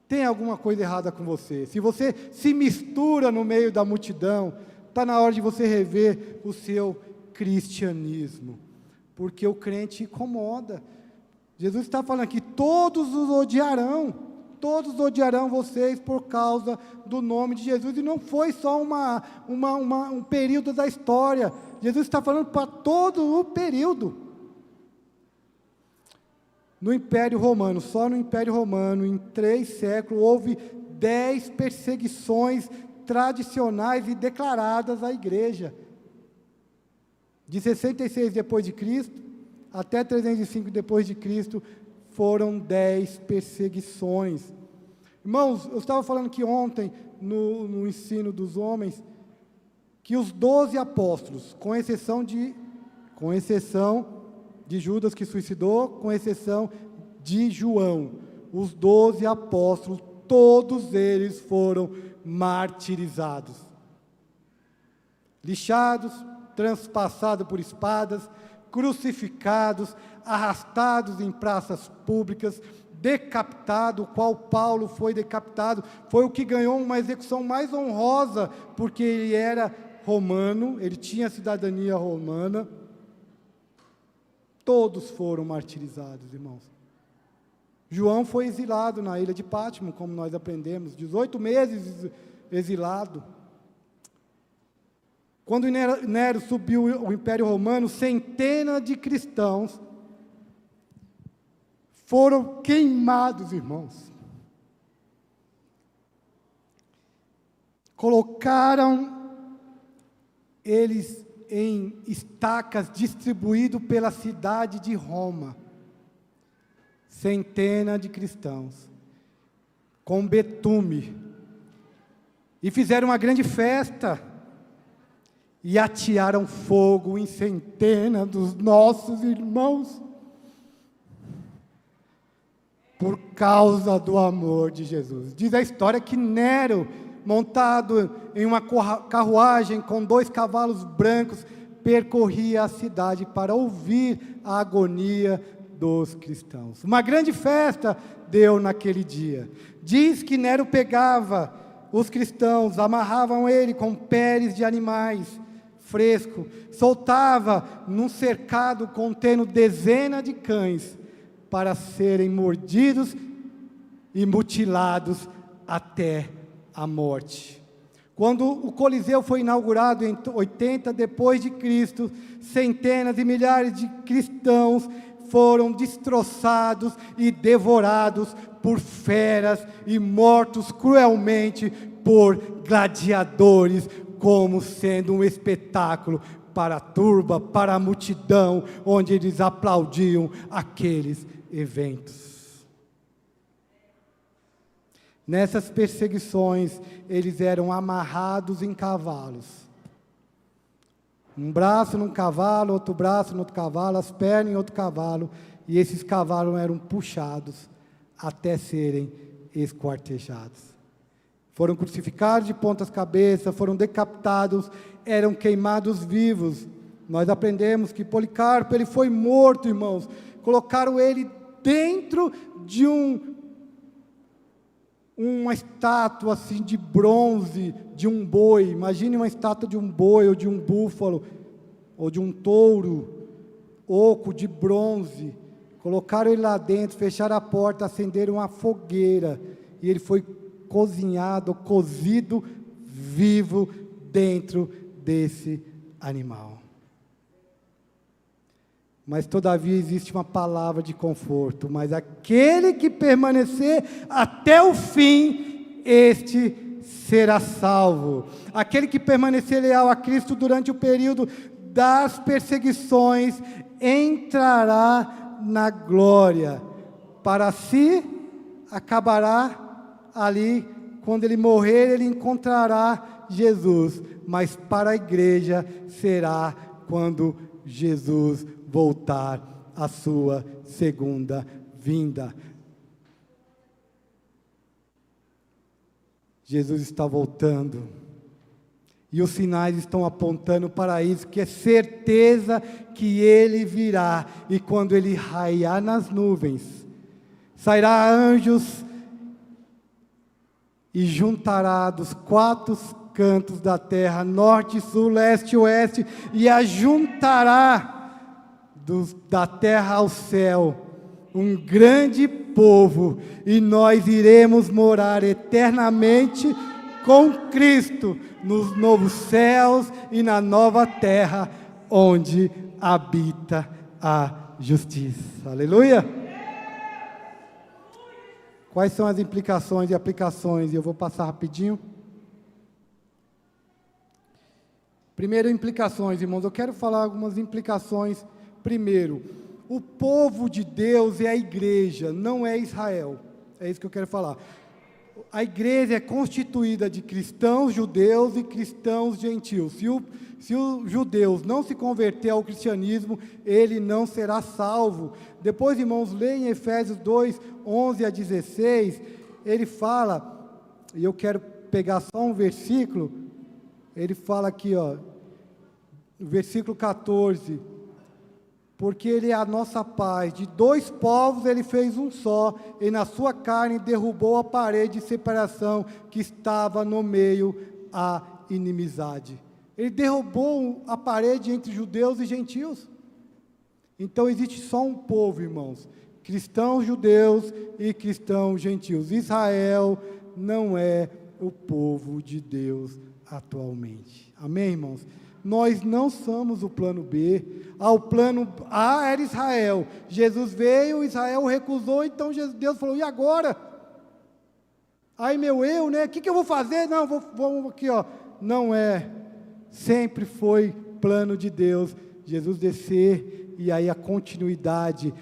tem alguma coisa errada com você. Se você se mistura no meio da multidão, está na hora de você rever o seu cristianismo, porque o crente incomoda. Jesus está falando aqui, todos odiarão vocês por causa do nome de Jesus, e não foi só um período da história, Jesus está falando para todo o período. No Império Romano, só no Império Romano, em 3 séculos, houve 10 perseguições tradicionais e declaradas à igreja. De 66 depois de Cristo até 305 depois de Cristo, foram 10 perseguições. Irmãos, eu estava falando que ontem, no ensino dos homens, que os 12 apóstolos, com exceção de Judas, que suicidou, com exceção de João, os 12 apóstolos, todos eles foram martirizados, lixados, transpassados por espadas, crucificados, arrastados em praças públicas, decapitado, o qual Paulo foi decapitado, foi o que ganhou uma execução mais honrosa, porque ele era romano, ele tinha cidadania romana. Todos foram martirizados, irmãos. João foi exilado na ilha de Pátimo, como nós aprendemos, 18 meses exilado. Quando Nero subiu o Império Romano, centenas de cristãos foram queimados, irmãos. Colocaram eles em estacas distribuídos pela cidade de Roma. Centenas de cristãos, com betume. E fizeram uma grande festa. E atearam fogo em centenas dos nossos irmãos, por causa do amor de Jesus. Diz a história que Nero, montado em uma carruagem com 2 cavalos brancos, percorria a cidade para ouvir a agonia dos cristãos. Uma grande festa deu naquele dia. Diz que Nero pegava os cristãos, amarravam ele com peles de animais fresco, soltava num cercado contendo dezenas de cães para serem mordidos e mutilados até a morte. Quando o Coliseu foi inaugurado em 80 depois de Cristo, centenas e milhares de cristãos foram destroçados e devorados por feras e mortos cruelmente por gladiadores, como sendo um espetáculo para a turba, para a multidão, onde eles aplaudiam aqueles eventos. Nessas perseguições, eles eram amarrados em cavalos, Um braço num cavalo, outro braço no outro cavalo, as pernas em outro cavalo, e esses cavalos eram puxados até serem esquartejados. Foram crucificados de pontas cabeças, foram decapitados, eram queimados vivos. Nós aprendemos que Policarpo, ele foi morto, irmãos. Colocaram ele dentro de uma estátua assim de bronze, de um boi. Imagine uma estátua de um boi, ou de um búfalo, ou de um touro, oco de bronze. Colocaram ele lá dentro, fecharam a porta, acenderam uma fogueira, e ele foi cozinhado, cozido, vivo, dentro desse animal. Mas todavia existe uma palavra de conforto, mas aquele que permanecer até o fim, este será salvo. Aquele que permanecer leal a Cristo durante o período das perseguições, entrará na glória. Para si, acabará ali, quando ele morrer, ele encontrará Jesus, mas para a igreja será quando Jesus voltar à sua segunda vinda. Jesus está voltando, e os sinais estão apontando para isso, que é certeza que ele virá, e quando ele raiar nas nuvens, sairá anjos, e juntará dos quatro cantos da terra, norte, sul, leste e oeste, e ajuntará da terra ao céu um grande povo, e nós iremos morar eternamente com Cristo, nos novos céus e na nova terra, onde habita a justiça. Aleluia! Quais são as implicações e aplicações? Eu vou passar rapidinho. Primeiro, implicações, irmãos. Eu quero falar algumas implicações. Primeiro, o povo de Deus é a igreja, não é Israel. É isso que eu quero falar. A igreja é constituída de cristãos judeus e cristãos gentios. Se o judeu não se converter ao cristianismo, ele não será salvo. Depois, irmãos, leia em Efésios 2, 11 a 16, ele fala, e eu quero pegar só um versículo, ele fala aqui, no versículo 14, porque ele é a nossa paz, de dois povos ele fez um só, e na sua carne derrubou a parede de separação que estava no meio à inimizade. Ele derrubou a parede entre judeus e gentios. Então existe só um povo, irmãos, cristãos judeus e cristãos gentios. Israel não é o povo de Deus atualmente. Amém, irmãos? Nós não somos o plano B. O plano A era Israel. Jesus veio, Israel recusou, então Deus falou, e agora? Aí o que eu vou fazer? Não, vamos aqui, não é. Sempre foi plano de Deus, Jesus descer, e aí a continuidade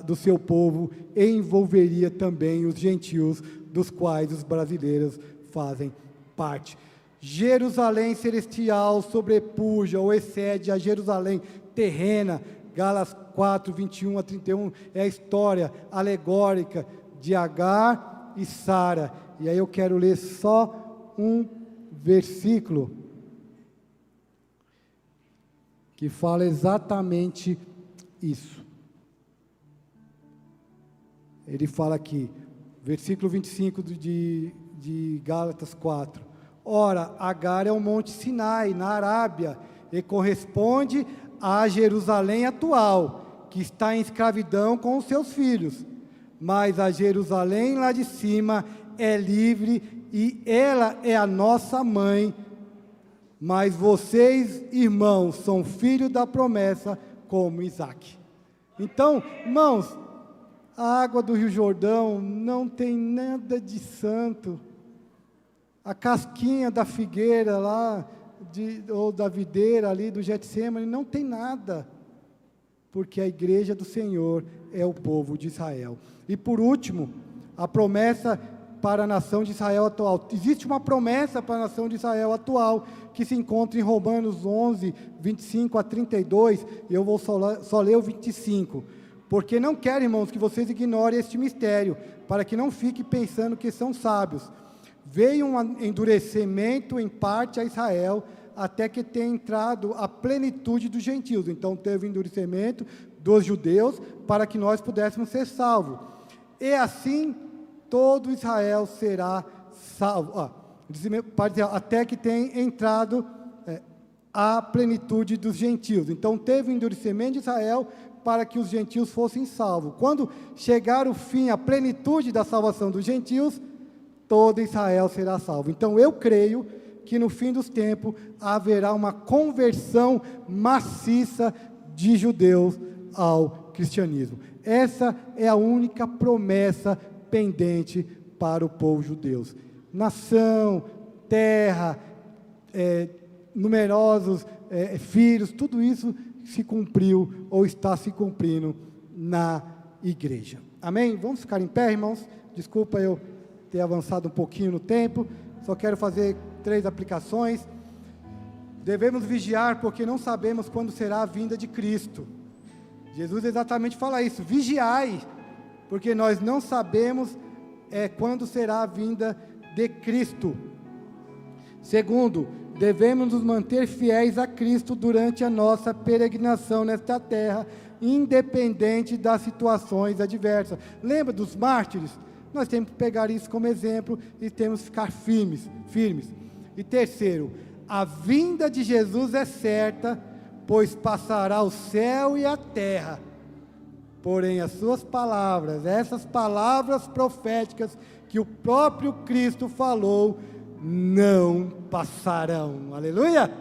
do seu povo envolveria também os gentios, dos quais os brasileiros fazem parte. Jerusalém celestial sobrepuja ou excede a Jerusalém terrena. Gálatas 4, 21 a 31, é a história alegórica de Agar e Sara. E aí eu quero ler só um versículo que fala exatamente isso. Ele fala aqui, versículo 25 de Gálatas 4. Ora, Agar é o monte Sinai, na Arábia, e corresponde a Jerusalém atual, que está em escravidão com os seus filhos. Mas a Jerusalém lá de cima é livre, e ela é a nossa mãe. Mas vocês, irmãos, são filhos da promessa, como Isaque. Então, irmãos, a água do Rio Jordão não tem nada de santo. A casquinha da figueira lá, ou da videira ali do Getsêmani, não tem nada, porque a igreja do Senhor é o povo de Israel. E por último, a promessa para a nação de Israel atual. Existe uma promessa para a nação de Israel atual, que se encontra em Romanos 11, 25 a 32, e eu vou só ler o 25. Porque não quero, irmãos, que vocês ignorem este mistério, para que não fiquem pensando que são sábios. Veio um endurecimento em parte a Israel, até que tenha entrado a plenitude dos gentios. Então teve endurecimento dos judeus, para que nós pudéssemos ser salvos. E assim, todo Israel será salvo. Até que tenha entrado a plenitude dos gentios. Então teve o endurecimento de Israel, para que os gentios fossem salvos. Quando chegar o fim, a plenitude da salvação dos gentios, todo Israel será salvo. Então eu creio que no fim dos tempos haverá uma conversão maciça de judeus ao cristianismo. Essa é a única promessa pendente para o povo judeu. Nação, terra, numerosos filhos, tudo isso se cumpriu ou está se cumprindo na igreja. Amém? Vamos ficar em pé, irmãos? Desculpa eu ter avançado um pouquinho no tempo, só quero fazer 3 aplicações. Devemos vigiar, porque não sabemos quando será a vinda de Cristo. Jesus exatamente fala isso: vigiai, porque nós não sabemos quando será a vinda de Cristo. Segundo, devemos nos manter fiéis a Cristo durante a nossa peregrinação nesta terra, independente das situações adversas. Lembra dos mártires? Nós temos que pegar isso como exemplo e temos que ficar firmes. E terceiro, a vinda de Jesus é certa, pois passará o céu e a terra. Porém, as suas palavras, essas palavras proféticas que o próprio Cristo falou, não passarão. Aleluia!